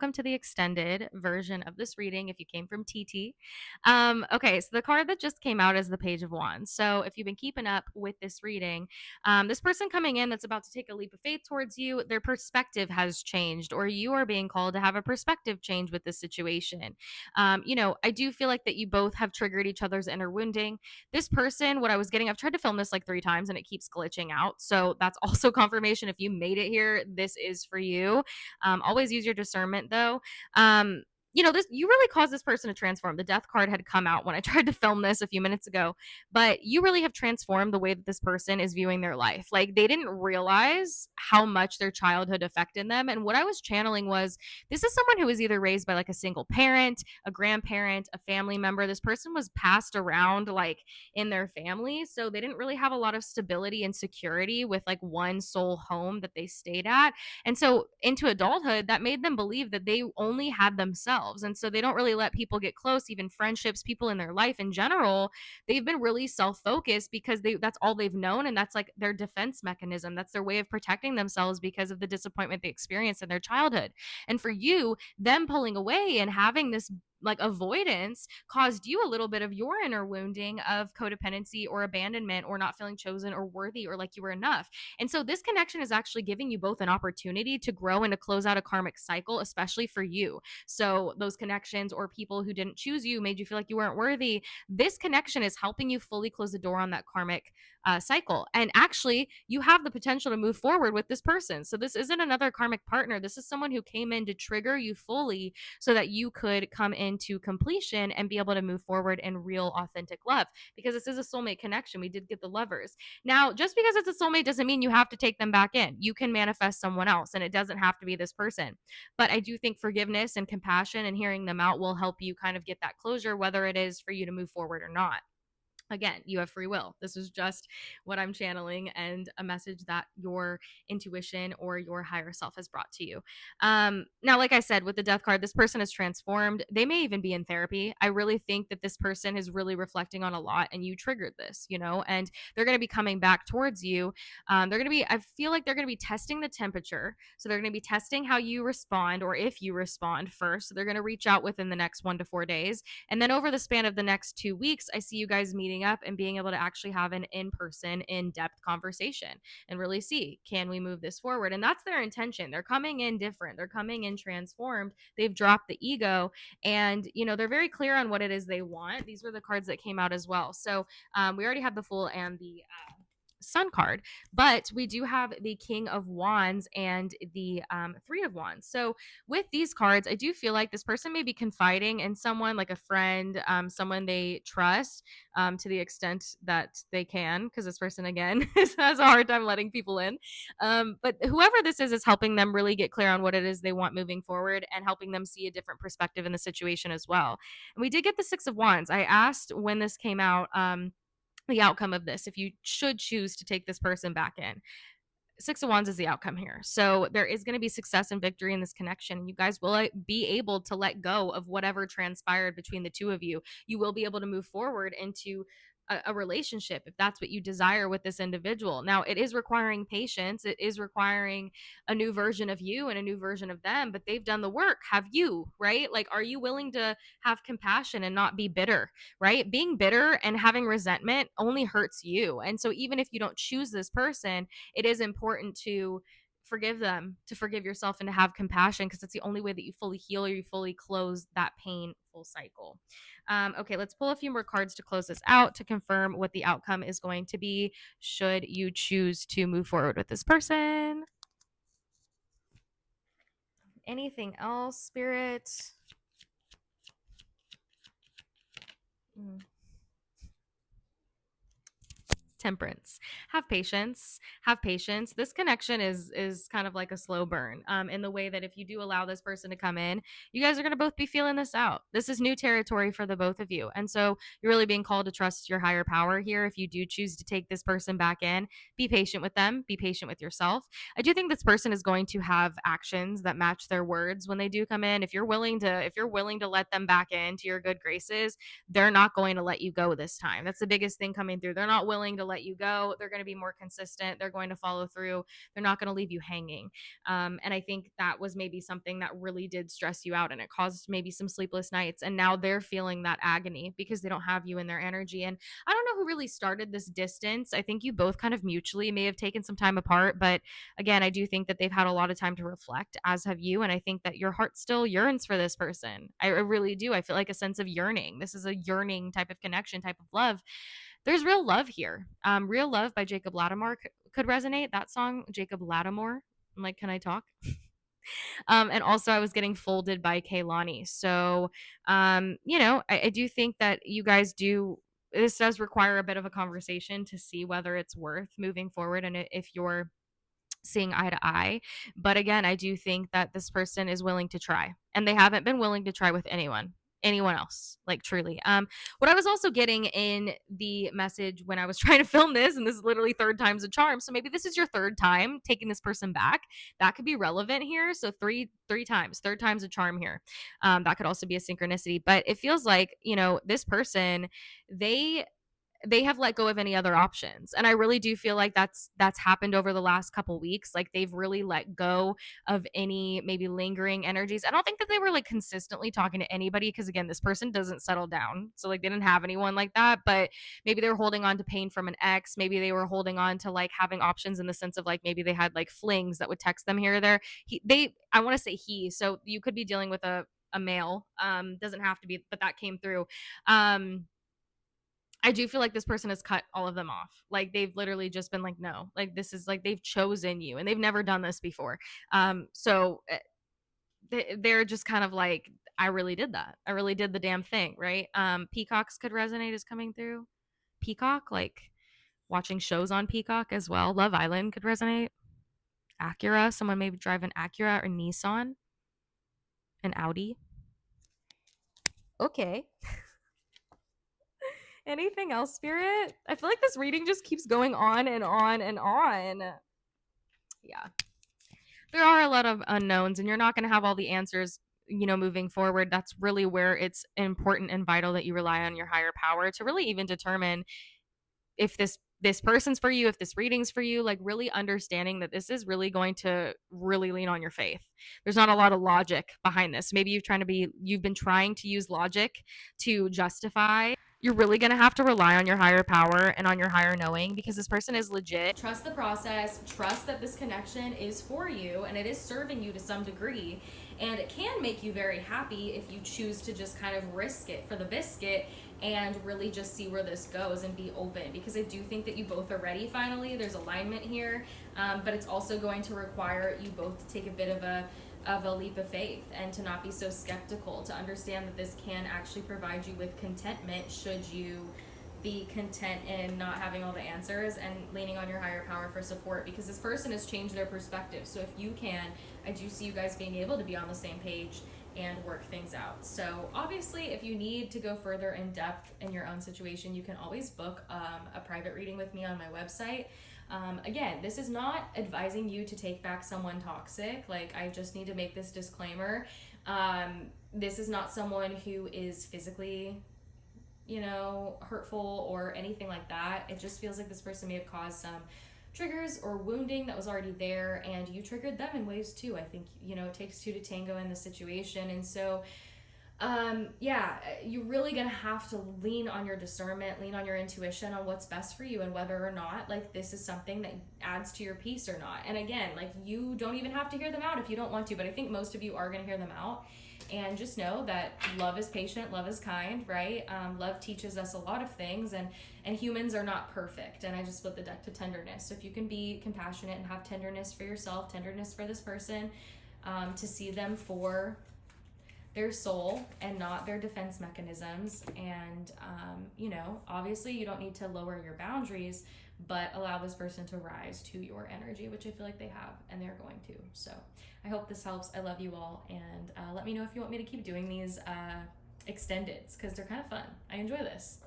welcome to the extended version of this reading if you came from TT. Okay, so the card that just came out is the Page of Wands. So if you've been keeping up with this reading, this person coming in that's about to take a leap of faith towards you, their perspective has changed, or you are being called to have a perspective change with this situation. I do feel like that you both have triggered each other's inner wounding. This person, what I was getting, I've tried to film this like 3 times and it keeps glitching out. So that's also confirmation. If you made it here, this is for you. Always use your discernment though. This you really caused this person to transform. The death card had come out when I tried to film this a few minutes ago, but you really have transformed the way that this person is viewing their life. Like they didn't realize how much their childhood affected them. And what I was channeling was this is someone who was either raised by like a single parent, a grandparent, a family member. This person was passed around like in their family. So they didn't really have a lot of stability and security with like one sole home that they stayed at. And so into adulthood, that made them believe that they only had themselves. And so they don't really let people get close, even friendships, people in their life in general. They've been really self-focused because that's all they've known. And that's like their defense mechanism. That's their way of protecting themselves because of the disappointment they experienced in their childhood. And for you, them pulling away and having this like avoidance caused you a little bit of your inner wounding of codependency or abandonment or not feeling chosen or worthy or like you were enough. And so this connection is actually giving you both an opportunity to grow and to close out a karmic cycle, especially for you. So those connections or people who didn't choose you made you feel like you weren't worthy. This connection is helping you fully close the door on that karmic cycle. And actually, you have the potential to move forward with this person. So this isn't another karmic partner. This is someone who came in to trigger you fully so that you could come into completion and be able to move forward in real, authentic love. Because this is a soulmate connection. We did get the lovers. Now, just because it's a soulmate doesn't mean you have to take them back in. You can manifest someone else, and it doesn't have to be this person. But I do think forgiveness and compassion and hearing them out will help you kind of get that closure, whether it is for you to move forward or not. Again, you have free will. This is just what I'm channeling and a message that your intuition or your higher self has brought to you. Now, like I said, with the death card, this person is transformed. They may even be in therapy. I really think that this person is really reflecting on a lot and you triggered this, and they're going to be coming back towards you. I feel like they're going to be testing the temperature. So they're going to be testing how you respond or if you respond first. So they're going to reach out within the next 1 to 4 days. And then over the span of the next 2 weeks, I see you guys meeting up and being able to actually have an in-person, in-depth conversation and really see, can we move this forward? And that's their intention. They're coming in different. They're coming in transformed. They've dropped the ego and, they're very clear on what it is they want. These were the cards that came out as well. So we already had the Fool and the Sun card, but we do have the King of Wands and the Three of Wands. So with these cards, I do feel like this person may be confiding in someone, like a friend, someone they trust, to the extent that they can, because this person again has a hard time letting people in. But whoever this is helping them really get clear on what it is they want moving forward and helping them see a different perspective in the situation as well. And we did get the Six of Wands. I asked when this came out. The outcome of this if you should choose to take this person back in. Six of Wands is the outcome here. So there is going to be success and victory in this connection. You guys will be able to let go of whatever transpired between the two of you. You will be able to move forward into a relationship if that's what you desire with this individual. Now, it is requiring patience. It is requiring a new version of you and a new version of them, but they've done the work. Have you, right? Like, are you willing to have compassion and not be bitter, right? Being bitter and having resentment only hurts you. And so even if you don't choose this person, it is important to forgive them, to forgive yourself, and to have compassion because it's the only way that you fully heal or you fully close that painful cycle. Okay, let's pull a few more cards to close this out to confirm what the outcome is going to be should you choose to move forward with this person. Anything else, Spirit? Temperance. Have patience. Have patience. This connection is kind of like a slow burn, in the way that if you do allow this person to come in, you guys are going to both be feeling this out. This is new territory for the both of you, and so you're really being called to trust your higher power here. If you do choose to take this person back in, be patient with them. Be patient with yourself. I do think this person is going to have actions that match their words when they do come in. If you're willing to let them back into your good graces, they're not going to let you go this time. That's the biggest thing coming through. They're not willing to let you go. They're going to be more consistent. They're going to follow through. They're not going to leave you hanging. And I think that was maybe something that really did stress you out, and it caused maybe some sleepless nights. And now they're feeling that agony because they don't have you in their energy. And I don't know who really started this distance. I think you both kind of mutually may have taken some time apart, but again, I do think that they've had a lot of time to reflect, as have you. And I think that your heart still yearns for this person. I really do. I feel like a sense of yearning. This is a yearning type of connection, type of love. There's real love here. Real Love by Jacob Lattimore could resonate. That song, Jacob Lattimore. I'm like, can I talk? And also, I was getting folded by Kaylani. So, I do think that you guys do. This does require a bit of a conversation to see whether it's worth moving forward, and if you're seeing eye to eye. But again, I do think that this person is willing to try, and they haven't been willing to try with anyone else, like truly. What I was also getting in the message when I was trying to film this, and this is literally third time's a charm, so maybe this is your third time taking this person back. That could be relevant here. So three times, third time's a charm here. That could also be a synchronicity, but it feels like, this person, they have let go of any other options. And I really do feel like that's happened over the last couple weeks. Like, they've really let go of any maybe lingering energies. I don't think that they were like consistently talking to anybody, because again, this person doesn't settle down. So like, they didn't have anyone like that, but maybe they were holding on to pain from an ex. Maybe they were holding on to like having options, in the sense of like, maybe they had like flings that would text them here or there. I want to say he, so you could be dealing with a male. Doesn't have to be, but that came through. I do feel like this person has cut all of them off. Like, they've literally just been like, no, like, this is like, they've chosen you, and they've never done this before. So they're just kind of like, I really did that. I really did the damn thing, right? Peacocks could resonate is coming through. Peacock, like watching shows on Peacock as well. Love Island could resonate. Acura, someone maybe drive an Acura or Nissan, an Audi. Okay. Anything else, Spirit? I feel like this reading just keeps going on and on and on. Yeah. There are a lot of unknowns, and you're not going to have all the answers, moving forward. That's really where it's important and vital that you rely on your higher power to really even determine if this person's for you, if this reading's for you, like really understanding that this is really going to really lean on your faith. There's not a lot of logic behind this. Maybe you've been trying to use logic to justify. You're really going to have to rely on your higher power and on your higher knowing, because this person is legit. Trust the process. Trust that this connection is for you, and it is serving you to some degree. And it can make you very happy if you choose to just kind of risk it for the biscuit and really just see where this goes and be open, because I do think that you both are ready finally. There's alignment here, but it's also going to require you both to take a bit of a leap of faith, and to not be so skeptical, to understand that this can actually provide you with contentment should you be content in not having all the answers and leaning on your higher power for support, because this person has changed their perspective. So if you can, I do see you guys being able to be on the same page and work things out. So obviously, if you need to go further in depth in your own situation, you can always book a private reading with me on my website. Again, this is not advising you to take back someone toxic. Like, I just need to make this disclaimer. This is not someone who is physically, hurtful or anything like that. It just feels like this person may have caused some triggers or wounding that was already there, and you triggered them in ways too. I think, it takes two to tango in the situation. And so, you're really gonna have to lean on your discernment, lean on your intuition on what's best for you, and whether or not like this is something that adds to your peace or not. And again, like, you don't even have to hear them out if you don't want to, but I think most of you are gonna hear them out. And just know that love is patient, love is kind, right? Love teaches us a lot of things, and humans are not perfect. And I just split the deck to tenderness. So if you can be compassionate and have tenderness for yourself, tenderness for this person, to see them for their soul and not their defense mechanisms. And, obviously you don't need to lower your boundaries, but allow this person to rise to your energy, which I feel like they have, and they're going to. So I hope this helps. I love you all. And let me know if you want me to keep doing these extendeds, because they're kind of fun. I enjoy this.